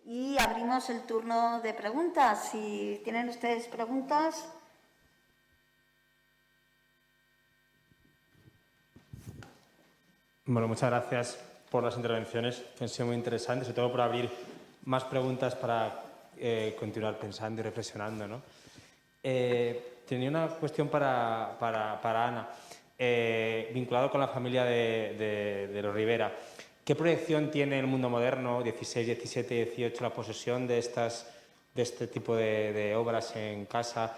Y abrimos el turno de preguntas. Si tienen ustedes preguntas. Bueno, muchas gracias por las intervenciones, que han sido muy interesantes, sobre todo por abrir más preguntas para continuar pensando y reflexionando, ¿no? Tenía una cuestión para Ana, vinculado con la familia de los Rivera. ¿Qué proyección tiene el mundo moderno, 16, 17 y 18, la posesión de este tipo de obras en casa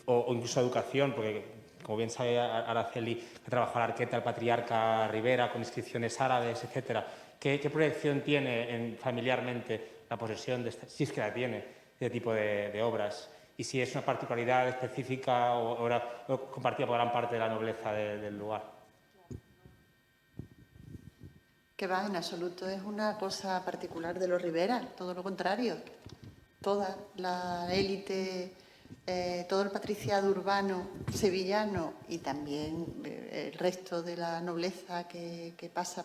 o incluso educación? Porque, como bien sabe Araceli, que trabajó la arqueta, el patriarca Rivera, con inscripciones árabes, etcétera. ¿Qué proyección tiene familiarmente la posesión de si es que la tiene, de este tipo de obras? Y si es una particularidad específica o compartida por gran parte de la nobleza del lugar. Que va, en absoluto es una cosa particular de los Rivera, todo lo contrario. Toda la élite, todo el patriciado urbano sevillano y también el resto de la nobleza que pasa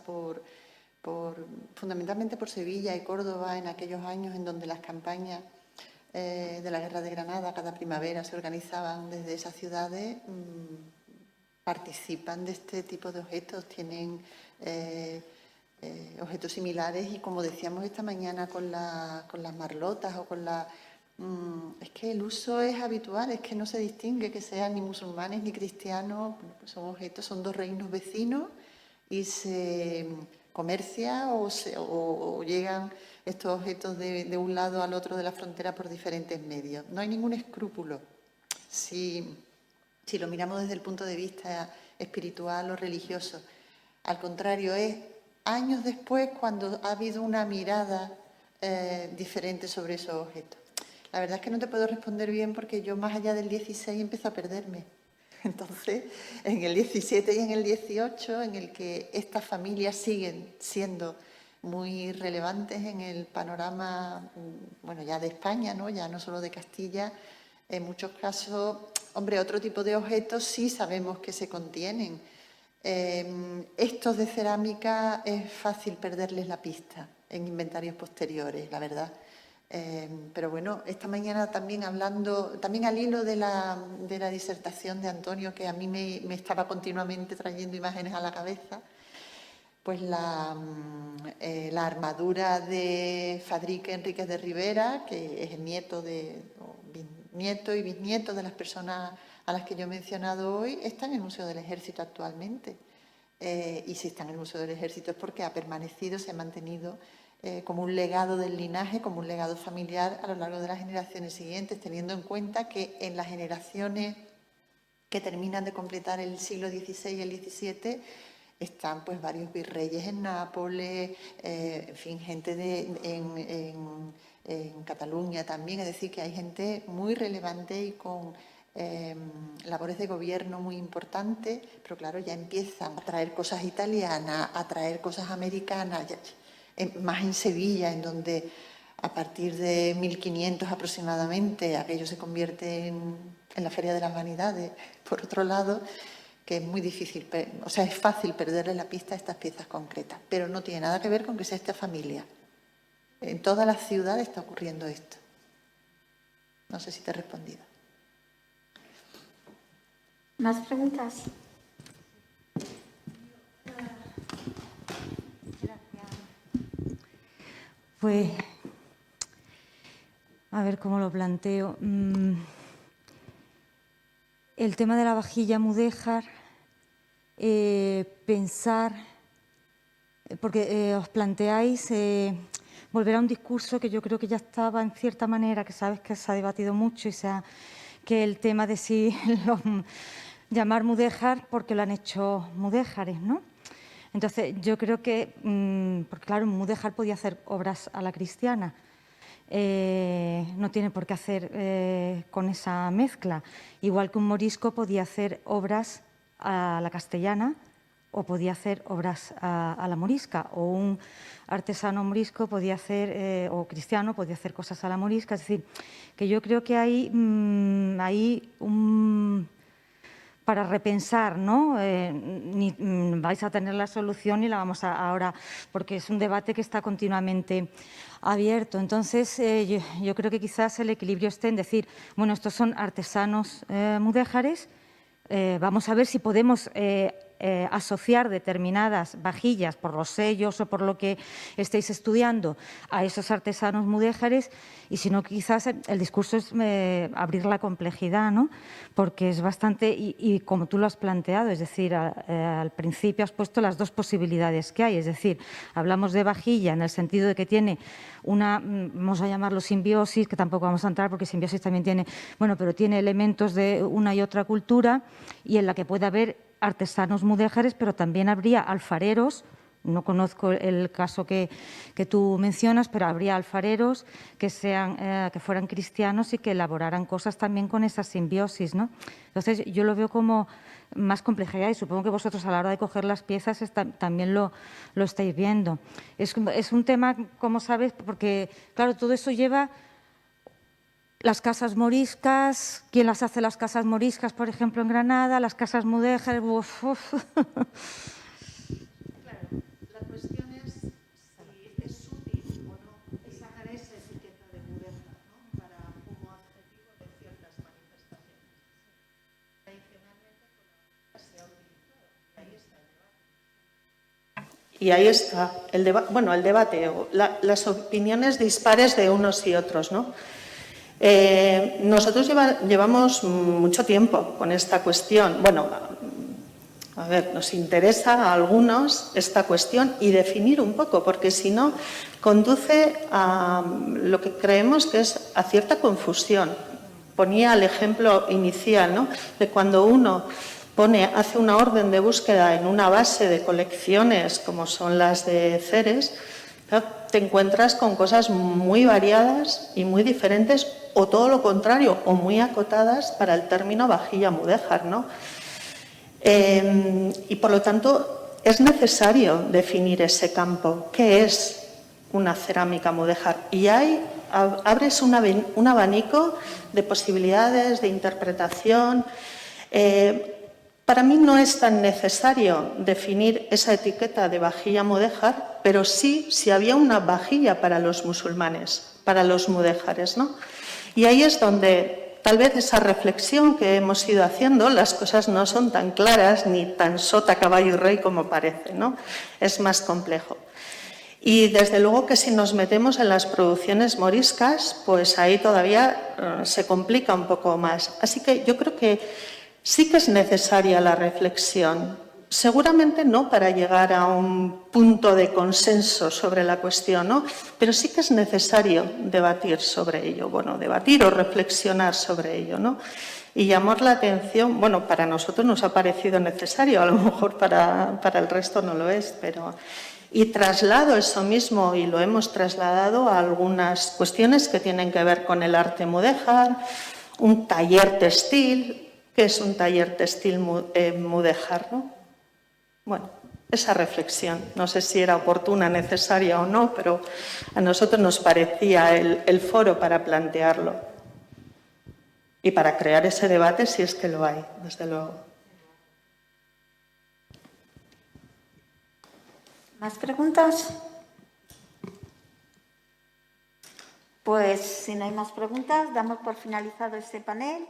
fundamentalmente por Sevilla y Córdoba en aquellos años en donde las campañas de la Guerra de Granada cada primavera se organizaban desde esas ciudades, participan de este tipo de objetos, tienen objetos similares y, como decíamos esta mañana con las marlotas o con la... es que el uso es habitual, es que no se distingue que sean ni musulmanes ni cristianos, pues son objetos, son dos reinos vecinos y se comercia o llegan estos objetos de un lado al otro de la frontera por diferentes medios. No hay ningún escrúpulo. Si lo miramos desde el punto de vista espiritual o religioso, al contrario, es años después cuando ha habido una mirada diferente sobre esos objetos. La verdad es que no te puedo responder bien porque yo más allá del 16 empiezo a perderme. Entonces, en el 17 y en el 18, en el que estas familias siguen siendo muy relevantes en el panorama, bueno, ya de España, ¿no? Ya no solo de Castilla, en muchos casos, hombre, otro tipo de objetos sí sabemos que se contienen. Estos de cerámica es fácil perderles la pista en inventarios posteriores, la verdad. Pero bueno, esta mañana también hablando, también al hilo de la disertación de Antonio, que a mí me estaba continuamente trayendo imágenes a la cabeza, pues la armadura de Fadrique Enríquez de Rivera, que es el nieto y bisnieto de las personas a las que yo he mencionado hoy, está en el Museo del Ejército actualmente. Y si está en el Museo del Ejército es porque ha permanecido, se ha mantenido como un legado del linaje, como un legado familiar a lo largo de las generaciones siguientes, teniendo en cuenta que en las generaciones que terminan de completar el siglo XVI y el XVII están pues varios virreyes en Nápoles, en fin, gente en Cataluña también, es decir, que hay gente muy relevante y con labores de gobierno muy importantes, pero claro, ya empiezan a traer cosas italianas, a traer cosas americanas, más en Sevilla, en donde a partir de 1500 aproximadamente aquello se convierte en la Feria de las Vanidades. Por otro lado, que es muy difícil, o sea, es fácil perderle la pista a estas piezas concretas, pero no tiene nada que ver con que sea esta familia. En todas las ciudades está ocurriendo esto. No sé si te he respondido. ¿Más preguntas? Pues, a ver cómo lo planteo. El tema de la vajilla mudéjar, pensar, porque os planteáis volver a un discurso que yo creo que ya estaba en cierta manera, que sabes que se ha debatido mucho, que el tema de si llamar mudéjar porque lo han hecho mudéjares, ¿no? Entonces, yo creo que, porque claro, un mudéjar podía hacer obras a la cristiana, no tiene por qué hacer con esa mezcla. Igual que un morisco podía hacer obras a la castellana o podía hacer obras a la morisca, o un artesano morisco podía hacer, o cristiano podía hacer cosas a la morisca. Es decir, que yo creo que hay para repensar, ¿no? Ni vais a tener la solución ni la vamos a ahora, porque es un debate que está continuamente abierto. Entonces, yo creo que quizás el equilibrio esté en decir, bueno, estos son artesanos mudéjares, vamos a ver si podemos asociar determinadas vajillas por los sellos o por lo que estéis estudiando a esos artesanos mudéjares, y si no, quizás el discurso es abrir la complejidad, ¿no? Porque es bastante, y como tú lo has planteado, es decir, al principio has puesto las dos posibilidades que hay, es decir, hablamos de vajilla en el sentido de que tiene una, vamos a llamarlo simbiosis, que tampoco vamos a entrar porque simbiosis también tiene, bueno, pero tiene elementos de una y otra cultura, y en la que puede haber artesanos mudéjares, pero también habría alfareros. No conozco el caso que tú mencionas, pero habría alfareros que fueran cristianos y que elaboraran cosas también con esa simbiosis, ¿no? Entonces, yo lo veo como más complejidad, y supongo que vosotros a la hora de coger las piezas también lo estáis viendo. Es un tema, como sabes, porque, claro, todo eso lleva las casas moriscas. ¿Quién las hace las casas moriscas, por ejemplo, en Granada? Las casas mudéjares. La cuestión es si es útil o no sacar esa etiqueta de mudéjar, ¿no? Para como adjetivo de ciertas manifestaciones. Tradicionalmente se ha utilizado, y ahí está el debate. Bueno, el debate, las opiniones dispares de unos y otros, ¿no? Nosotros llevamos mucho tiempo con esta cuestión. Bueno, a ver, nos interesa a algunos esta cuestión y definir un poco, porque si no, conduce a lo que creemos que es a cierta confusión. Ponía el ejemplo inicial, ¿no?, de cuando uno hace una orden de búsqueda en una base de colecciones como son las de Ceres, te encuentras con cosas muy variadas y muy diferentes, o todo lo contrario, o muy acotadas para el término vajilla mudéjar, ¿no? Y por lo tanto es necesario definir ese campo. ¿Qué es una cerámica mudéjar? Y ahí abres un abanico de posibilidades, de interpretación. Para mí no es tan necesario definir esa etiqueta de vajilla mudéjar, pero sí si había una vajilla para los musulmanes, para los mudéjares, ¿no? Y ahí es donde tal vez esa reflexión que hemos ido haciendo, las cosas no son tan claras ni tan sota, caballo y rey como parece, ¿no? Es más complejo. Y desde luego que si nos metemos en las producciones moriscas, pues ahí todavía se complica un poco más. Así que yo creo que sí que es necesaria la reflexión. Seguramente no para llegar a un punto de consenso sobre la cuestión, ¿no? Pero sí que es necesario debatir sobre ello, bueno, debatir o reflexionar sobre ello, ¿no? Y llamar la atención, bueno, para nosotros nos ha parecido necesario, a lo mejor para el resto no lo es, pero... Y traslado eso mismo, y lo hemos trasladado a algunas cuestiones que tienen que ver con el arte mudéjar, un taller textil. ¿Qué es un taller textil mudéjar, no? Bueno, esa reflexión, no sé si era oportuna, necesaria o no, pero a nosotros nos parecía el foro para plantearlo y para crear ese debate, si es que lo hay, desde luego. ¿Más preguntas? Pues si no hay más preguntas, damos por finalizado este panel.